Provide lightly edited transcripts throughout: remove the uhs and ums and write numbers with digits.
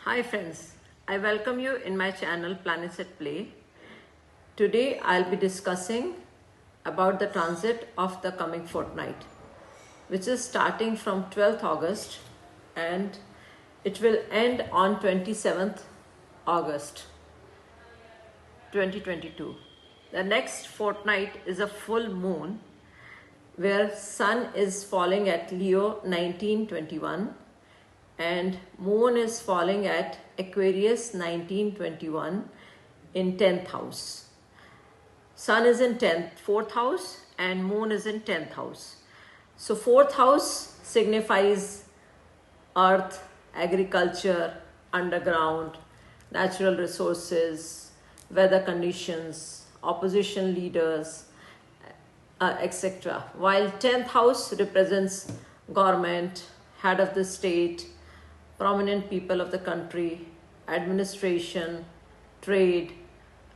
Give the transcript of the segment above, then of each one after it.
Hi friends, I welcome you in my channel Planets at Play. Today I'll be discussing about the transit of the coming fortnight, which is starting from 12th August and it will end on 27th August 2022. The next fortnight is a full moon where Sun is falling at Leo 1921 and Moon is falling at Aquarius 1921 in 10th house. Sun is in 4th house and Moon is in 10th house. So 4th house signifies earth, agriculture, underground, natural resources, weather conditions, opposition leaders, etc. While 10th house represents government, head of the state, prominent people of the country, administration, trade,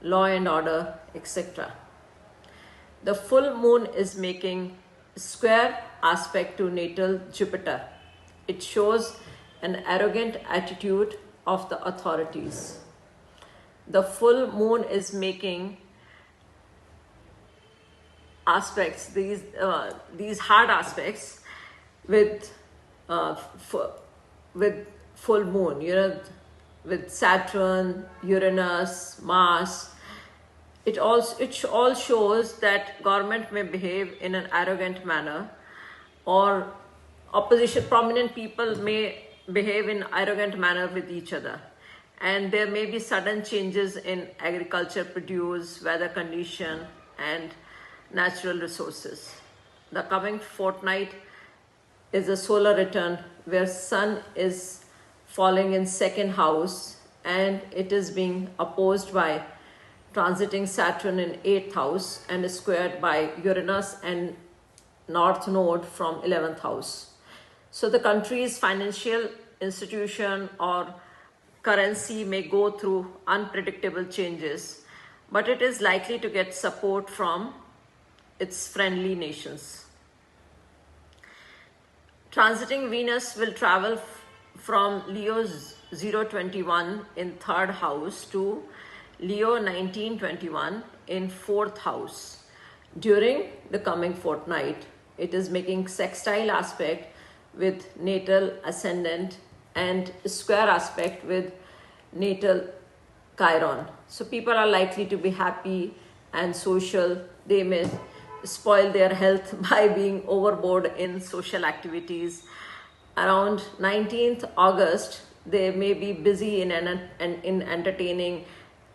law and order, etc. The full moon is making square aspect to natal Jupiter. It shows an arrogant attitude of the authorities. The full moon is making aspects, these hard aspects with full moon, with Saturn, Uranus, Mars. It all shows that government may behave in an arrogant manner, or opposition prominent people may behave in arrogant manner with each other, and there may be sudden changes in agriculture produce, weather condition and natural resources. The coming fortnight is a solar return where Sun is falling in 2nd house and it is being opposed by transiting Saturn in 8th house and is squared by Uranus and North Node from 11th house. So the country's financial institution or currency may go through unpredictable changes, but it is likely to get support from its friendly nations. Transiting Venus will travel from Leo 021 in 3rd house to Leo 1921 in 4th house. During the coming fortnight, it is making sextile aspect with natal ascendant and square aspect with natal Chiron. So people are likely to be happy and social. They may spoil their health by being overboard in social activities. Around 19th August, they may be busy in entertaining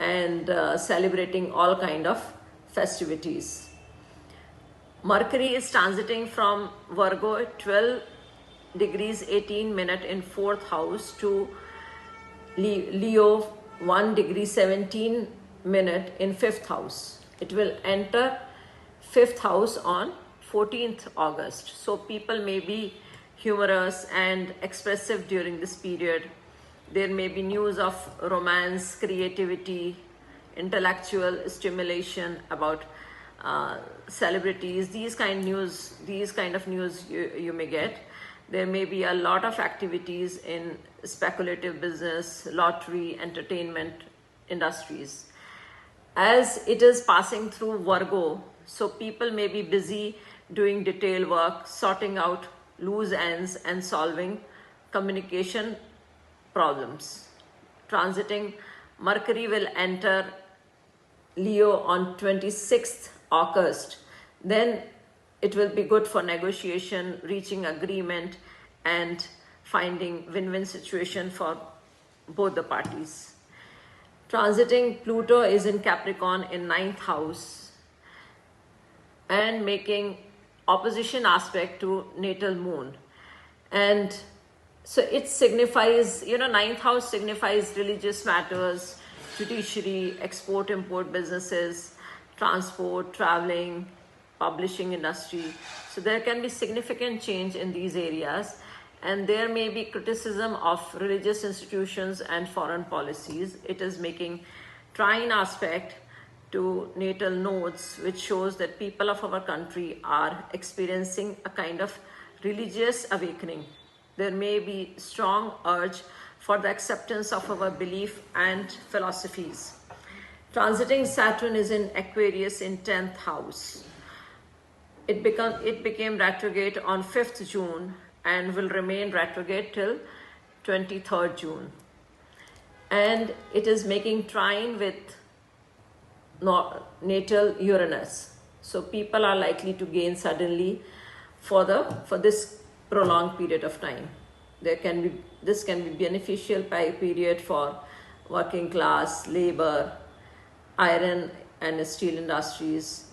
and celebrating all kind of festivities. Mercury is transiting from Virgo 12 degrees 18 minute in 4th house to Leo 1 degree 17 minute in 5th house. It will enter 5th house on 14th August. So people may be humorous and expressive during this period. There may be news of romance, creativity, intellectual stimulation about celebrities. These kind of news you may get. There may be a lot of activities in speculative business, lottery, entertainment industries. As it is passing through Virgo, so people may be busy doing detail work, sorting out loose ends and solving communication problems. Transiting Mercury will enter Leo on 26th August. Then it will be good for negotiation, reaching agreement and finding win-win situation for both the parties. Transiting Pluto is in Capricorn in 9th house and making opposition aspect to natal moon. And so it signifies, 9th house signifies religious matters, judiciary, export-import businesses, transport, traveling, publishing industry. So there can be significant change in these areas, and there may be criticism of religious institutions and foreign policies. It is making trine aspect to natal nodes, which shows that people of our country are experiencing a kind of religious awakening. there may be strong urge for the acceptance of our belief and philosophies. Transiting Saturn is in Aquarius in 10th house. It became retrograde on 5th June and will remain retrograde till 23rd June. And it is making trine with natal Uranus. So people are likely to gain suddenly for this prolonged period of time. This can be beneficial period for working class, labor, iron and steel industries.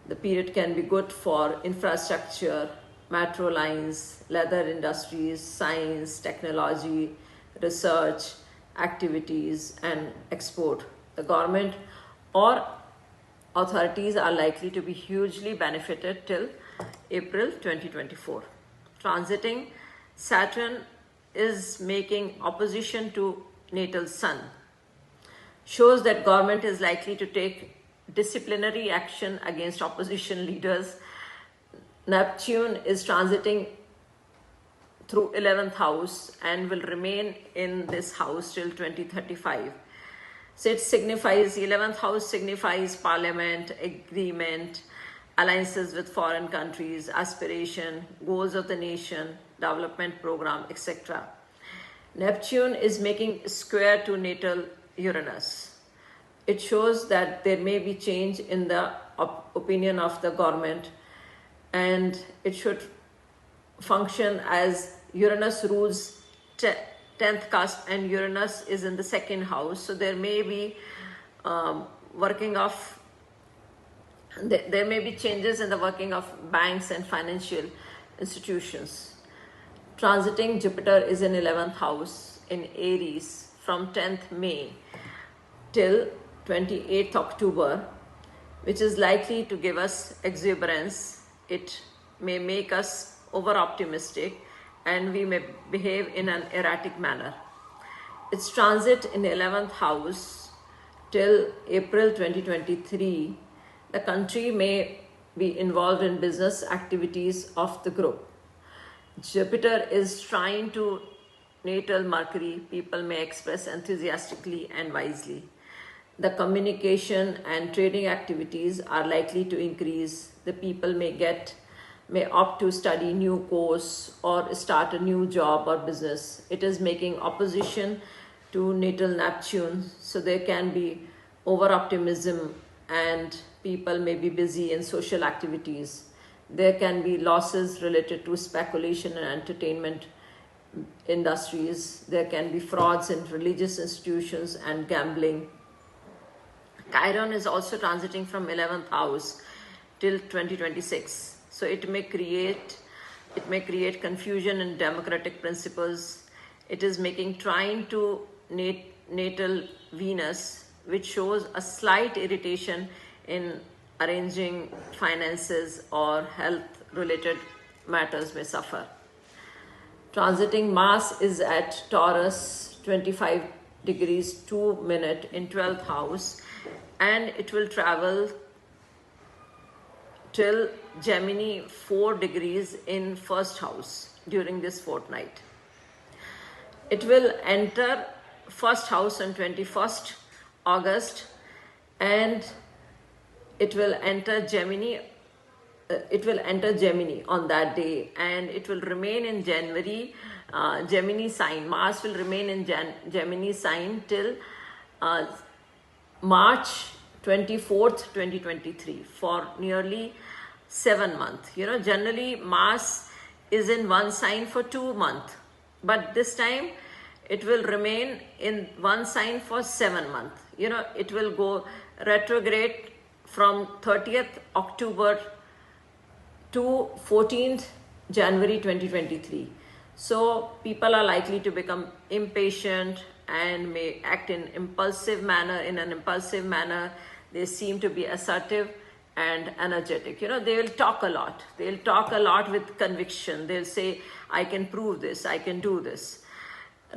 The period can be good for infrastructure, metro lines, leather industries, science, technology, research, activities and export. The government or authorities are likely to be hugely benefited till April 2024. Transiting Saturn is making opposition to natal Sun. Shows that government is likely to take disciplinary action against opposition leaders. Neptune is transiting through 11th house and will remain in this house till 2035. So it signifies, 11th house signifies parliament, agreement, alliances with foreign countries, aspiration, goals of the nation, development program, etc. Neptune is making square to natal Uranus. It shows that there may be change in the opinion of the government, and it should function as Uranus rules 10th cusp and Uranus is in the 2nd house. So there may be there may be changes in the working of banks and financial institutions. Transiting Jupiter is in 11th house in Aries from 10th May till 28th October, which is likely to give us exuberance. It may make us over-optimistic and we may behave in an erratic manner. Its transit in 11th house till April 2023, the country may be involved in business activities of the group. Jupiter is trying to natal Mercury. People may express enthusiastically and wisely. The communication and trading activities are likely to increase. The people may opt to study new course or start a new job or business. It is making opposition to natal Neptune, so there can be over-optimism and people may be busy in social activities. There can be losses related to speculation and entertainment industries. There can be frauds in religious institutions and gambling. Chiron is also transiting from 11th house till 2026. So it may create confusion in democratic principles. It is making trine to natal Venus, which shows a slight irritation in arranging finances or health related matters may suffer. Transiting Mars is at Taurus 25 degrees 2 minutes in 12th house, and it will travel till Gemini 4 degrees in 1st house during this fortnight. It will enter 1st house on 21st August and it will enter Gemini on that day, and it will remain in January, Gemini sign. Mars will remain in Gemini sign till March 24th, 2023 for nearly 7 months. Generally Mars is in one sign for 2 months, but this time it will remain in one sign for 7 months. It will go retrograde from 30th October to 14th January 2023. So people are likely to become impatient and may act in an impulsive manner. They seem to be assertive and energetic. They will talk a lot. They'll talk a lot with conviction. They'll say, I can prove this, I can do this.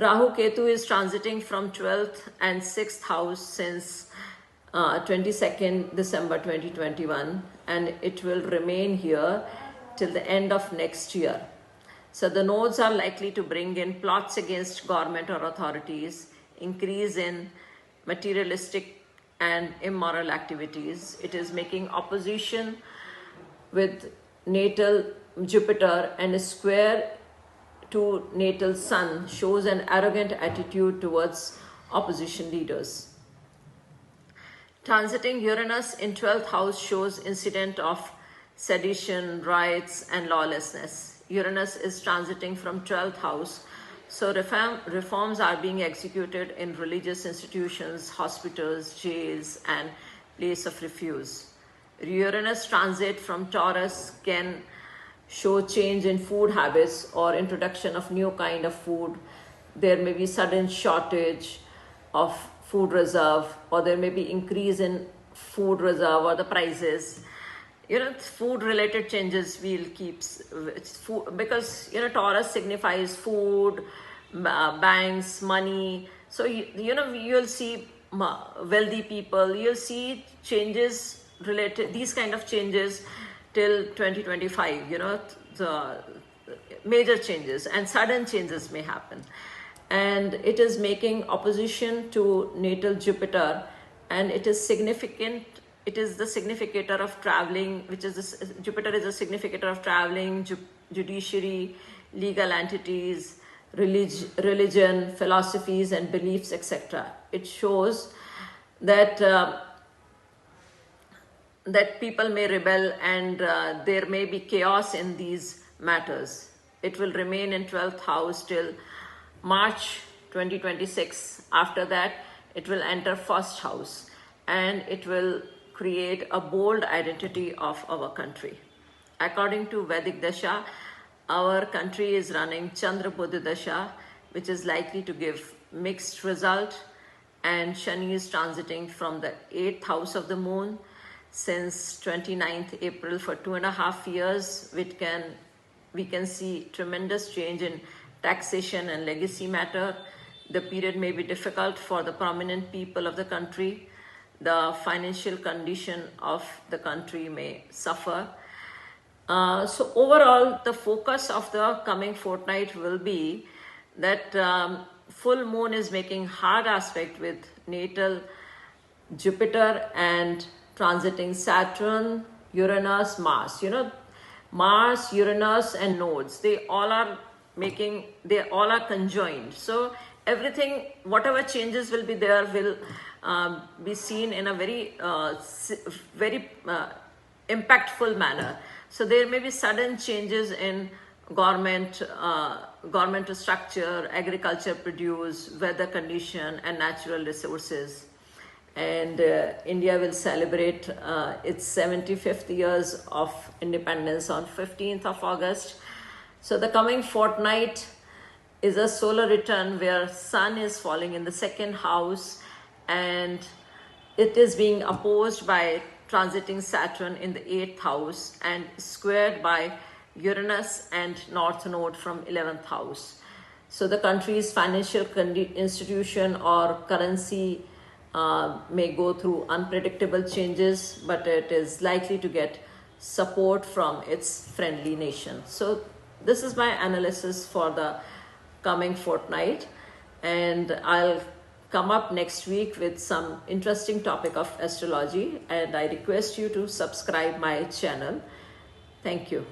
Rahu Ketu is transiting from 12th and 6th house since 22nd December 2021, and it will remain here till the end of next year. So the nodes are likely to bring in plots against government or authorities, increase in materialistic and immoral activities. It is making opposition with natal Jupiter, and a square to natal Sun shows an arrogant attitude towards opposition leaders. Transiting Uranus in 12th house shows incident of sedition, riots, and lawlessness. Uranus is transiting from 12th house, so reforms are being executed in religious institutions, hospitals, jails, and place of refuge. Uranus transit from Taurus can show change in food habits or introduction of new kind of food. There may be sudden shortage of food reserve, or there may be increase in food reserve or the prices. Food related changes will keep food, because Taurus signifies food, banks, money. So you'll see wealthy people, you'll see changes related, these kind of changes till 2025, the major changes and sudden changes may happen. And it is making opposition to natal Jupiter, and it is significant. It is the significator of traveling, Jupiter is a significator of traveling, judiciary, legal entities, religion, philosophies and beliefs, etc. It shows that that people may rebel, and there may be chaos in these matters. It will remain in 12th house till March 2026. After that, it will enter first house, and it will create a bold identity of our country. According to Vedic Dasha, our country is running Chandra Buddha Dasha, which is likely to give mixed result, and Shani is transiting from the 8th house of the moon since 29th April for 2.5 years. We can see tremendous change in taxation and legacy matter. The period may be difficult for the prominent people of the country. The financial condition of the country may suffer. So overall, the focus of the coming fortnight will be that full moon is making hard aspect with natal Jupiter and transiting Saturn, Uranus, Mars. Mars, Uranus and nodes, they all are conjoined. So everything, whatever changes will be there, will be seen in a very impactful manner. So there may be sudden changes in government structure, agriculture produce, weather condition and natural resources. And India will celebrate its 75th years of independence on 15th of August. So the coming fortnight is a solar return where Sun is falling in the 2nd house, and it is being opposed by transiting Saturn in the 8th house and squared by Uranus and North Node from 11th house. So the country's financial institution or currency may go through unpredictable changes, but it is likely to get support from its friendly nation. So this is my analysis for the coming fortnight, and I'll come up next week with some interesting topic of astrology, and I request you to subscribe my channel. Thank you.